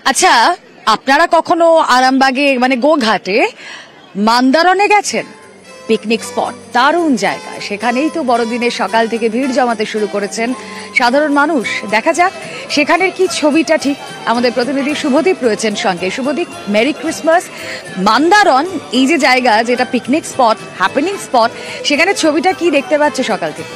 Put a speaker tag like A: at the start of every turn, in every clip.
A: আচ্ছা, আপনারা কখনো আরামবাগে মানে গোঘাটে মান্দারনে গেছেন? পিকনিক স্পট, দারুণ জায়গা। সেখানেই তো বড়দিনের সকাল থেকে ভিড় জমাতে শুরু করেছেন সাধারণ মানুষ। দেখা যাক সেখানের কি ছবিটা। ঠিক আমাদের প্রতিনিধি শুভদীপ রয়েছেন সঙ্গে। Subhadip, merry Christmas. মান্দারন এই যে জায়গা, যেটা পিকনিক স্পট, হ্যাপেনিং স্পট, সেখানে ছবিটা কি দেখতে পাচ্ছে সকাল থেকে?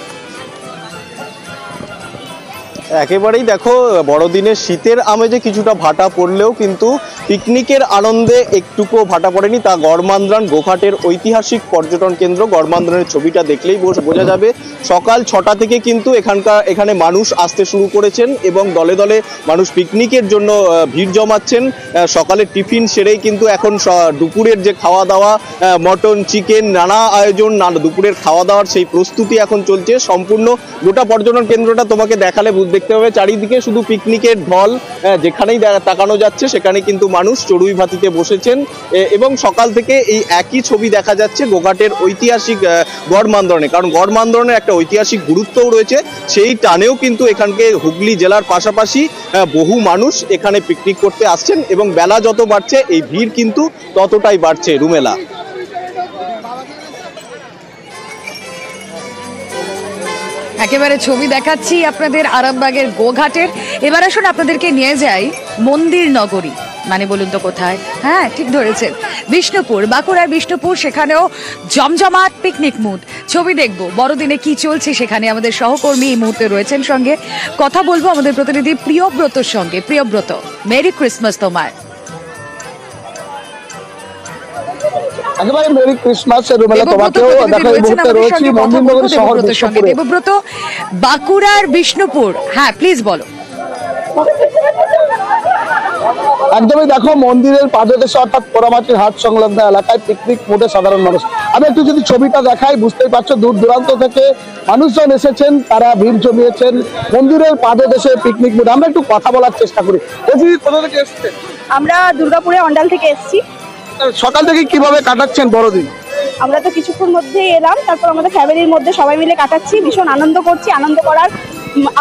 B: একেবারেই দেখো, বড়দিনের শীতের আমেজে কিছুটা ভাটা পড়লেও কিন্তু পিকনিকের আনন্দে একটুকু ভাটা পড়েনি। তা গড়মান্দ্রান গোঘাটের ঐতিহাসিক পর্যটন কেন্দ্র গড়মান্দ্রানের ছবিটা দেখলেই বোঝা যাবে। সকাল 6টা থেকে কিন্তু এখানে মানুষ আসতে শুরু করেছেন এবং দলে দলে মানুষ পিকনিকের জন্য ভিড় জমাচ্ছেন। সকালের টিফিন সেরেই কিন্তু এখন দুপুরের যে খাওয়া দাওয়া, মটন, চিকেন, নানা আয়োজন, দুপুরের খাওয়া দাওয়ার সেই প্রস্তুতি এখন চলছে। সম্পূর্ণ গোটা পর্যটন কেন্দ্রটা তোমাকে দেখালে দেখতে হবে চারিদিকে শুধু পিকনিকের ঢল। যেখানেই তাকানো যাচ্ছে সেখানে কিন্তু মানুষ চড়ুই ভাতিতে বসেছেন এবং সকাল থেকে এই একই ছবি দেখা যাচ্ছে গোঘাটের ঐতিহাসিক গড়মান্দ্রনে। কারণ গড়মান্দ্রনের একটা ঐতিহাসিক গুরুত্বও রয়েছে, সেই টানেও কিন্তু এখানকে হুগলি জেলার পাশাপাশি বহু মানুষ এখানে পিকনিক করতে আসছেন এবং বেলা যত বাড়ছে এই ভিড় কিন্তু ততটাই বাড়ছে। রুমেলা,
A: একেবারে ছবি দেখাচ্ছি আপনাদের আরামবাগের গোঘাটের। এবার আসুন আপনাদেরকে নিয়ে যাই মন্দির নগরী। মানে বলুন তো কোথায়? হ্যাঁ, ঠিক ধরেছেন, বিষ্ণুপুর। বাঁকুড়ার বিষ্ণুপুর, সেখানেও জমজমাট পিকনিক মুড। ছবি দেখবো বড়দিনে কি চলছে সেখানে। আমাদের সহকর্মী এই মুহূর্তে রয়েছেন সঙ্গে, কথা বলবো আমাদের প্রতিনিধি প্রিয়ব্রতর সঙ্গে। প্রিয়ব্রত, মেরি ক্রিসমাস তোমার।
C: একেবারে মেরি ক্রিসমাস। তোমাকেও দেখা এই মুহূর্তে রয়েছে মন্দিরনগরী শহর বিষ্ণুপুরে।
A: দেবব্রত, বাঁকুড়ার বিষ্ণুপুর, হ্যাঁ প্লিজ বলো।
C: একদমই দেখো, মন্দিরের পাদদেশে অর্থাৎ পোড়ামাটির হাট সংলগ্ন এলাকায় পিকনিক মোডে সাধারণ মানুষ। আমি একটু যদি ছবিটা দেখাই, বুঝতেই পারছো দূর দূরান্ত থেকে মানুষজন এসেছেন, তারা ভিড় জমিয়েছেন মন্দিরের পাদদেশে পিকনিক মোডে। আমরা একটু কথা বলার চেষ্টা করি। কোথা থেকে এসেছেন?
D: আমরা দুর্গাপুরে অন্ডাল থেকে এসেছি।
C: সকাল থেকে কিভাবে কাটাচ্ছেন বড়দিন?
D: আমরা তো কিছুক্ষণ মধ্যেই এলাম, তারপর আমাদের ফ্যামিলির মধ্যে সবাই মিলে কাটাচ্ছি, ভীষণ আনন্দ করছি। আনন্দ করার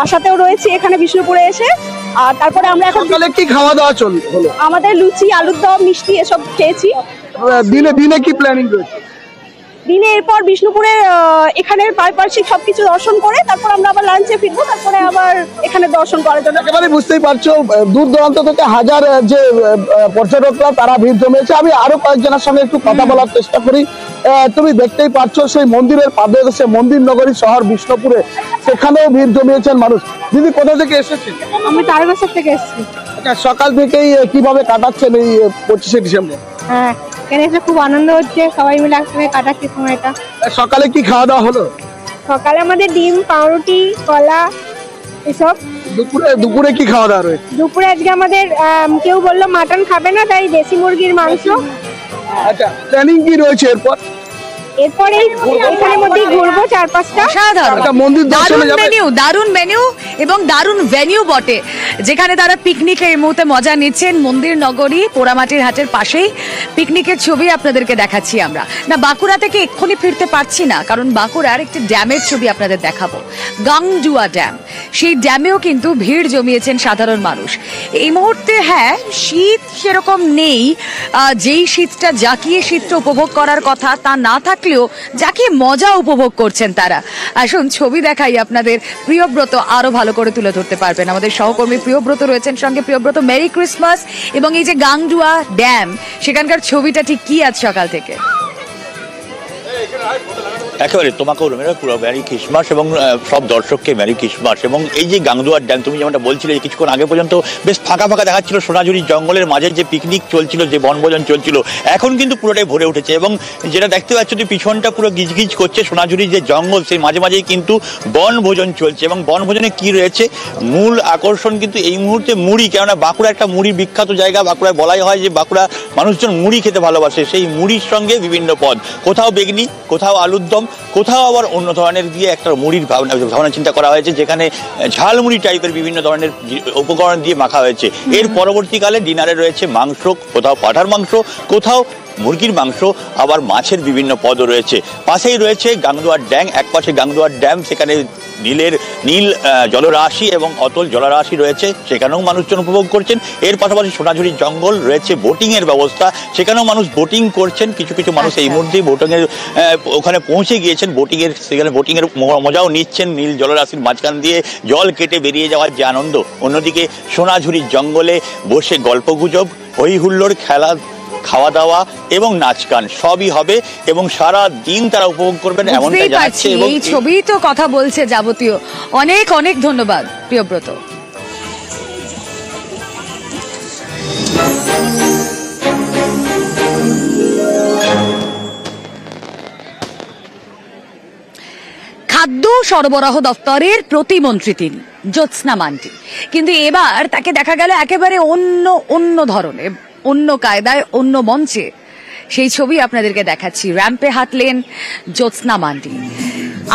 D: আশাতেও রয়েছি এখানে বিষ্ণুপুরে এসে। আর তারপরে আমরা এখন
C: সকালে কি খাওয়া দাওয়া হলো?
D: আমাদের লুচি, আলুর দম, মিষ্টি এসব খেয়েছি।
C: দিনে কি প্ল্যানিং রয়েছে?
D: দিনে এরপর বিষ্ণুপুরে এখানের পারিপার্শ্বিক সবকিছু দর্শন করে তারপর আমরা আবার লাঞ্চে ফিরবো, তারপরে আবার এখানে দর্শন করার জন্য।
C: একেবারে বুঝতেই পারছো দূর দূরান্ত থেকে হাজার যে পর্যটকরা তারা ভিড় জমিয়েছে। আমি আরো কয়েকজনের সঙ্গে একটু কথা বলার চেষ্টা করি। তুমি দেখতেই পাচ্ছ সেই মন্দিরের পাদদেশে মন্দির নগরী শহর বিষ্ণুপুরে, সেখানেও ভিড় জমিয়েছেন মানুষ। দিদি, কোথা থেকে এসেছেন?
D: আমি তারকেশ্বর থেকে এসেছি।
C: সকাল থেকেই কিভাবে কাটাচ্ছেন এই 25শে ডিসেম্বর?
D: হ্যাঁ, এখানে এসে খুব আনন্দ হচ্ছে, সবাই মিলে একসঙ্গে কাটাচ্ছি সময়টা।
C: সকালে কি খাওয়া দাওয়া হলো?
D: সকালে আমাদের ডিম, পাউরুটি, কলা এসব।
C: দুপুরে কি খাওয়া দাওয়া রয়েছে?
D: দুপুরে আজকে আমাদের কেউ বললো মাটন খাবে না, তাই দেশি মুরগির মাংস।
C: আচ্ছা, প্ল্যানিং কি রয়েছে এরপর?
D: এরপরে এখানের মধ্যে ঘুরবো 4-5টা।
A: দারুণ মেনু এবং দারুণ ভেনিউ বটে, যেখানে তারা পিকনিকে এই মুহূর্তে মজা নিচ্ছেন। মন্দির নগরী পোড়ামাটির হাটের পাশেই পিকনিকের ছবি আপনাদেরকে দেখাচ্ছি আমরা। না, বাঁকুড়া থেকে এক্ষুনি ফিরতে পারছি না, কারণ বাঁকুড়ার একটি ড্যামের ছবি আপনাদের দেখাবো, গাংডুয়া ড্যাম। সেই ড্যামেও কিন্তু ভিড় জমিয়েছেন সাধারণ মানুষ এই মুহূর্তে। হ্যাঁ, শীত সেরকম নেই, যেই শীতটা জাকিয়ে শীতটা উপভোগ করার কথা তা না থাকলেও জাকিয়ে মজা উপভোগ করছেন তারা। আসুন ছবি দেখাই আপনাদের। প্রিয়ব্রত আরো ভালো করে তুলে ধরতে পারবেন। আমাদের সহকর্মী প্রিয়ব্রত রয়েছেন সঙ্গে। প্রিয়ব্রত, মেরি ক্রিসমাস এবং এই যে গাংডুয়া ড্যাম, সেখানকার ছবিটা ঠিক কি আজ সকাল থেকে?
E: একেবারে তোমাকেও পুরো মেরি ক্রিসমাস এবং সব দর্শককে মেরি ক্রিসমাস। এবং এই যে গাংদুয়ার ড্যাম, তুমি যেমনটা বলছিলে কিছুক্ষণ আগে পর্যন্ত বেশ ফাঁকা ফাঁকা দেখাচ্ছিল, সোনাঝুরি জঙ্গলের মাঝে যে পিকনিক চলছিল, যে বনভোজন চলছিল, এখন কিন্তু পুরোটাই ভরে উঠেছে। এবং যেটা দেখতে পাচ্ছ যে পিছনটা পুরো গিজগিজ করছে, সোনাঝুরি যে জঙ্গল সেই মাঝে মাঝেই কিন্তু বনভোজন চলছে। এবং বনভোজনে কি রয়েছে, মূল আকর্ষণ কিন্তু এই মুহূর্তে মুড়ি। কেননা বাঁকুড়া একটা মুড়ির বিখ্যাত জায়গা। বাঁকুড়ায় বলাই হয় যে বাঁকুড়া মানুষজন মুড়ি খেতে ভালোবাসে। সেই মুড়ির সঙ্গে বিভিন্ন পদ, কোথাও বেগনি, কোথাও আলুর দম, কোথাও আবার অন্য ধরনের দিয়ে একটা মুড়ির ভাবনা চিন্তা করা হয়েছে, যেখানে ঝালমুড়ি টাইপের বিভিন্ন ধরনের উপকরণ দিয়ে মাখা হয়েছে। এর পরবর্তীকালে ডিনারে রয়েছে মাংস, কোথাও পাঁঠার মাংস, কোথাও মুরগির মাংস, আবার মাছের বিভিন্ন পদও রয়েছে। পাশেই রয়েছে গাংদুয়ার ড্যাম, এক পাশে গাংদুয়ার ড্যাম, সেখানে নীল জলরাশি এবং অতল জলরাশি রয়েছে, সেখানেও মানুষজন উপভোগ করছেন। এর পাশাপাশি সোনাঝুরির জঙ্গল রয়েছে, বোটিং এর ব্যবস্থা, সেখানেও মানুষ বোটিং করছেন। কিছু কিছু মানুষ এই মুহূর্তে বোটিং এর ওখানে পৌঁছে গিয়েছেন, সেখানে বোটিং এর মজাও নিচ্ছেন। নীল জলরাশির মাঝখান দিয়ে জল কেটে বেরিয়ে যাওয়ার যে আনন্দ, অন্যদিকে সোনাঝুরির জঙ্গলে বসে গল্পগুজব, হই হুল্লোড়, খেলা, খাওয়া দাওয়া এবং নাচ গান সবই হবে এবং সারা দিন তারা উপভোগ করবেন এমনটা জানাচ্ছে। এবং
A: এই ছবি তো কথা বলছে যাবতীয়। অনেক অনেক ধন্যবাদ প্রিয়ব্রত। খাদ্য সরবরাহ দপ্তরের প্রতিমন্ত্রী তিনি, জ্যোৎস্না মান্টি, কিন্তু এবার তাকে দেখা গেল একেবারে অন্য ধরনের, অন্য কায়দায়, অন্য মঞ্চে। সেই ছবি আপনাদেরকে দেখাচ্ছি। র্যাম্পে হাঁটলেন জ্যোৎস্না মান্টি।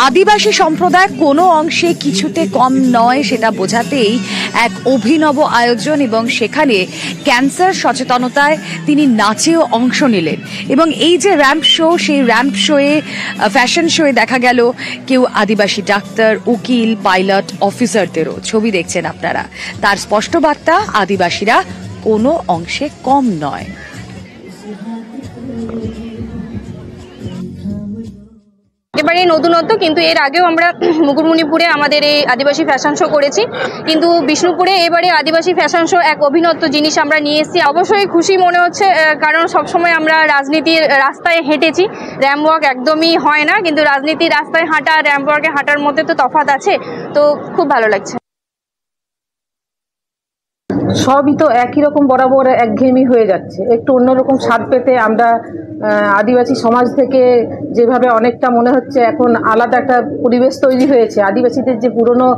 A: আদিবাসী সম্প্রদায় কোনো অংশে কিছুতে কম নয় সেটা বোঝাতেই এক অভিনব আয়োজন, এবং সেখানে ক্যান্সার সচেতনতায় তিনি নাচেও অংশ নিলেন। এবং এই যে র্যাম্প শো, সেই র্যাম্প শোয়ে, ফ্যাশন শোয়ে দেখা গেল কেউ আদিবাসী ডাক্তার, উকিল, পাইলট, অফিসারদেরও ছবি দেখছেন আপনারা। তার স্পষ্ট বার্তা, আদিবাসীরা কোনো অংশে কম নয়।
F: এবারে নতুনত্ব, কিন্তু এর আগেও আমরা মুকুটমণিপুরে আমাদের এই আদিবাসী ফ্যাশন শো করেছি, কিন্তু বিষ্ণুপুরে এবারে আদিবাসী ফ্যাশন শো এক অভিনব জিনিস আমরা নিয়ে এসেছি। অবশ্যই খুশি মনে হচ্ছে, কারণ সবসময় আমরা রাজনীতির রাস্তায় হেঁটেছি, র্যাম্প ওয়াক একদমই হয় না, কিন্তু রাজনীতির রাস্তায় হাঁটা, র্যাম্প ওয়াকে হাঁটার মধ্যে তো তফাৎ আছে, তো খুব ভালো লাগছে।
G: সবই তো একই রকম বরাবর একঘেয়েমি হয়ে যাচ্ছে। একটু অন্যরকম স্বাদ পেতে আমরা আদিবাসী সমাজ থেকে যেভাবে অনেকটা মনে হচ্ছে এখন আলাদা একটা পরিবেশ তৈরি হয়েছে, আদিবাসীদের যে পুরনো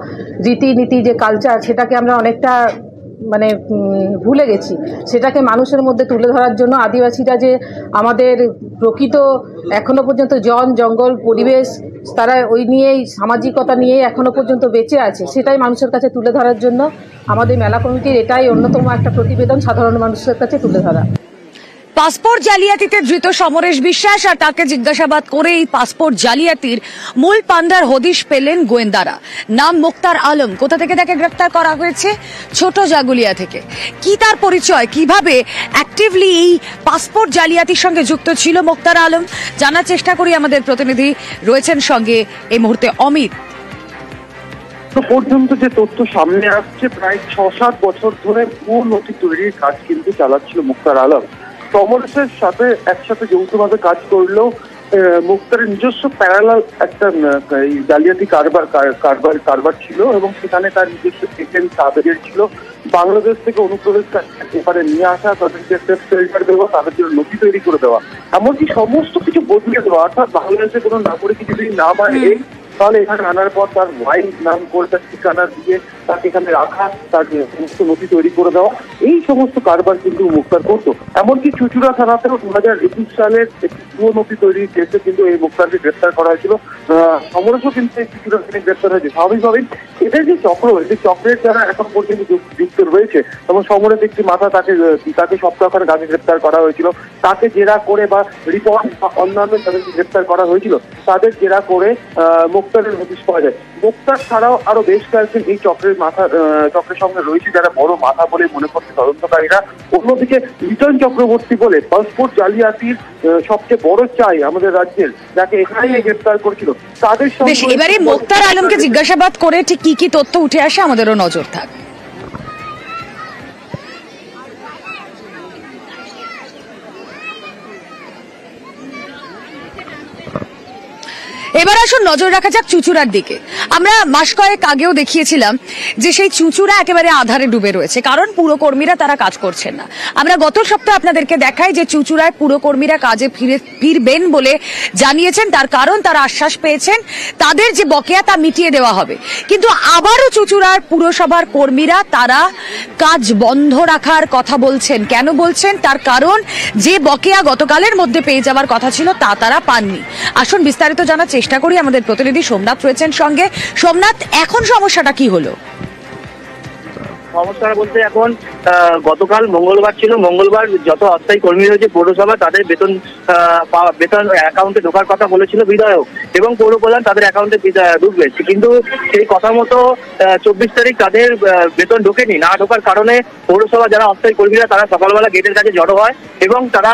G: রীতিনীতি, যে কালচার, সেটাকে আমরা অনেকটা মানে ভুলে গেছি। সেটাকে মানুষের মধ্যে তুলে ধরার জন্য আদিবাসীরা যে আমাদের প্রকৃত এখনো পর্যন্ত জঙ্গল, পরিবেশ, তারা ওই নিয়েই, সামাজিকতা নিয়েই এখনো পর্যন্ত বেঁচে আছে, সেটাই মানুষের কাছে তুলে ধরার জন্য আমাদের মেলা কমিটির এটাই অন্যতম একটা প্রতিবেদন, সাধারণ মানুষের কাছে তুলে ধরা।
A: পাসপোর্ট জালিয়াতিতে ধৃত সমরেশ বিশ্বাস, আর তাকে জিজ্ঞাসাবাদ করে এই পাসপোর্ট জালিয়াতির মূল পান্ডার হদিশ পেলেন গোয়েন্দারা। নাম মুক্তার আলম। কোথা থেকে তাকে গ্রেফতার করা হয়েছে? ছোট জাগুলিয়া থেকে। কি তার পরিচয়, কিভাবে অ্যাক্টিভলি এই পাসপোর্ট জালিয়াতির সঙ্গে যুক্ত ছিল মুক্তার আলম, জানার চেষ্টা করি। আমাদের প্রতিনিধি রয়েছেন সঙ্গে এই মুহূর্তে অমিত।
H: পর্যন্ত যে তথ্য সামনে আসছে, প্রায় 6-7 বছর ধরে ভুয়ো নথি তৈরির কাজ কিন্তু চালাচ্ছিল মুক্তার আলম। সমরেশের সাথে একসাথে যৌথভাবে কাজ করলেও মুক্তারের নিজস্ব প্যারালাল একটা জালিয়াতি কারবার ছিল, এবং সেখানে তার নিজস্ব এজেন্ট সাবেরের ছিল। বাংলাদেশ থেকে অনুপ্রবেশ এবারে নিয়ে আসা, তাদেরকে ফিল্টার দেওয়া, তাদের জন্য নথি তৈরি করে দেওয়া, এমনকি সমস্ত কিছু বদলে দেওয়া। অর্থাৎ বাংলাদেশে কোনো নাগরিক যদি নাম আনে, তাহলে এখানে আনার পর তার ওয়াইফ নাম করে, তার ঠিকানা দিয়ে তাকে এখানে রাখা, তার সমস্ত নথি তৈরি করে দেওয়া, এই সমস্ত কারবার কিন্তু মুক্তার করতো। এমনকি চুচুড়া থানাতেও 2021 সালের একটি ভুয়ো নথি তৈরির কেসে কিন্তু এই মুক্তারকে গ্রেফতার করা হয়েছিল। সমরেশও কিন্তু এই চুচুড়া থেকে গ্রেফতার হয়েছে। স্বাভাবিকভাবেই এদের যে চক্র, এই চক্রের যারা এখন পর্যন্ত যুক্ত রয়েছে, এবং সমরেশ একটি মাথা, তাকে সপ্তাহখানেক আগে গ্রেফতার করা হয়েছিল। তাকে জেরা করে বা রিপোর্ট বা অন্যান্য তাদেরকে গ্রেফতার করা হয়েছিল, তাদের জেরা করে মুক্তারের নোটিশ পাওয়া যায়। মুক্তার ছাড়াও আরো বেশ কয়েকজন এই চক্রের সঙ্গে রয়েছে, যারা বড় মাথা বলে মনে করছে তদন্তকারীরা। অন্যদিকে লিটন চক্রবর্তী বলে পাসপোর্ট জালিয়াতির সবচেয়ে বড় চাই আমাদের রাজ্যের, যাকে এখানেই গ্রেফতার করেছিল, তাদের সঙ্গে
A: এবারে মুক্তার আলমকে জিজ্ঞাসাবাদ করে ঠিক কি কি তথ্য উঠে আসে আমাদেরও নজর থাক। এবার আসুন নজর রাখা যাক চুচুড়ার দিকে। আমরা মাস কয়েক আগেও দেখিয়েছিলাম যে সেই চুচুড়া একেবারে আধারে ডুবে রয়েছে, কারণ পুরকর্মীরা তারা কাজ করছেন না। আমরা গত সপ্তাহে আপনাদেরকে দেখাই যে চুচুড়ায় পুরকর্মীরা কাজে ফিরবেন বলে জানিয়েছেন, তার কারণ তারা আশ্বাস পেয়েছেন তাদের যে বকেয়া তা মিটিয়ে দেওয়া হবে। কিন্তু আবারও চুচুড়ার পুরসভার কর্মীরা তারা কাজ বন্ধ রাখার কথা বলছেন। কেন বলছেন? তার কারণ যে বকেয়া গতকালের মধ্যে পেয়ে যাওয়ার কথা ছিল তা তারা পাননি। আসুন বিস্তারিত জানার চেষ্টা করি, আমাদের প্রতিনিধি সোমনাথ রয়েছেন সঙ্গে। সোমনাথ, এখন সমস্যাটা কি হলো?
I: সমস্যা বলতে এখন গতকাল মঙ্গলবার ছিল, মঙ্গলবার যত অস্থায়ী কর্মী রয়েছে পৌরসভা তাদের বেতন অ্যাকাউন্টে ঢোকার কথা বলেছিল বিধায়ক এবং পৌর প্রধান তাদের অ্যাকাউন্টে ঢুকবে, কিন্তু সেই কথা মতো 24 তারিখ তাদের বেতন ঢোকেনি। না ঢোকার কারণে পৌরসভা যারা অস্থায়ী কর্মীরা তারা সকালবেলা গেটের কাছে জড়ো হয় এবং তারা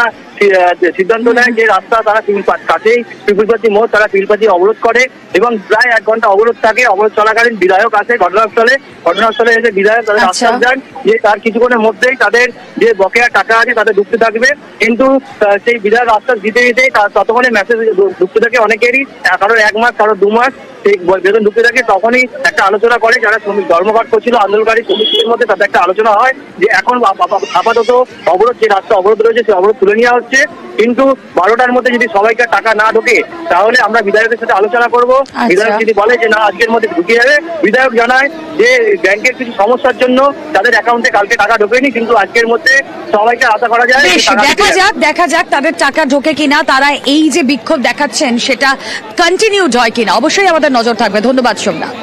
I: সিদ্ধান্ত নেয় যে রাস্তা তারা কাছেই পিপুলপাতি মোড় তারা পিপুলপাতি অবরোধ করে এবং প্রায় 1 ঘন্টা অবরোধ থাকে। অবরোধ চলাকালীন বিধায়ক আসে ঘটনাস্থলে এসে বিধায়ক তাদের আশ্বাস দেন যে তার কিছুক্ষণের মধ্যেই তাদের যে বকেয়া টাকা আছে তাদের ঢুকতে থাকবে, কিন্তু সেই বিধায়ক আশ্বাস দিতে দিতেই ততক্ষণে মেসেজ ঢুকতে থাকে অনেকেরই, কারোর 1 মাস কারোর 2 মাস সেই বেতন ঢুকতে থাকে। তখনই একটা আলোচনা করে যারা শ্রমিক ধর্মঘট করছিল আন্দোলনকারী শ্রমিকদের মধ্যে, তাদের একটা আলোচনা হয় যে এখন আপাতত অবরোধ যে রাস্তা অবরোধ রয়েছে সেই অবরোধ তুলে নেওয়া হচ্ছে, কিন্তু 12টার মধ্যে যদি সবাইকে টাকা না ঢোকে তাহলে আমরা বিধায়কের সাথে আলোচনা করব। বিধায়ক যদি বলে যে না আজকের মধ্যে ঢুকে যাবে, বিধায়ক জানায় যে ব্যাংকের কিছু সমস্যার জন্য তাদের অ্যাকাউন্টে কালকে টাকা ঢোকেনি, কিন্তু আজকের মধ্যে সবাইকে আশা করা যায়
A: দেখা যাক তাদের টাকা ঢোকে কিনা, তারা এই যে বিক্ষোভ দেখাচ্ছেন সেটা কন্টিনিউড হয় কিনা, অবশ্যই আমাদের নজর থাকবে। ধন্যবাদ সোমনাথ।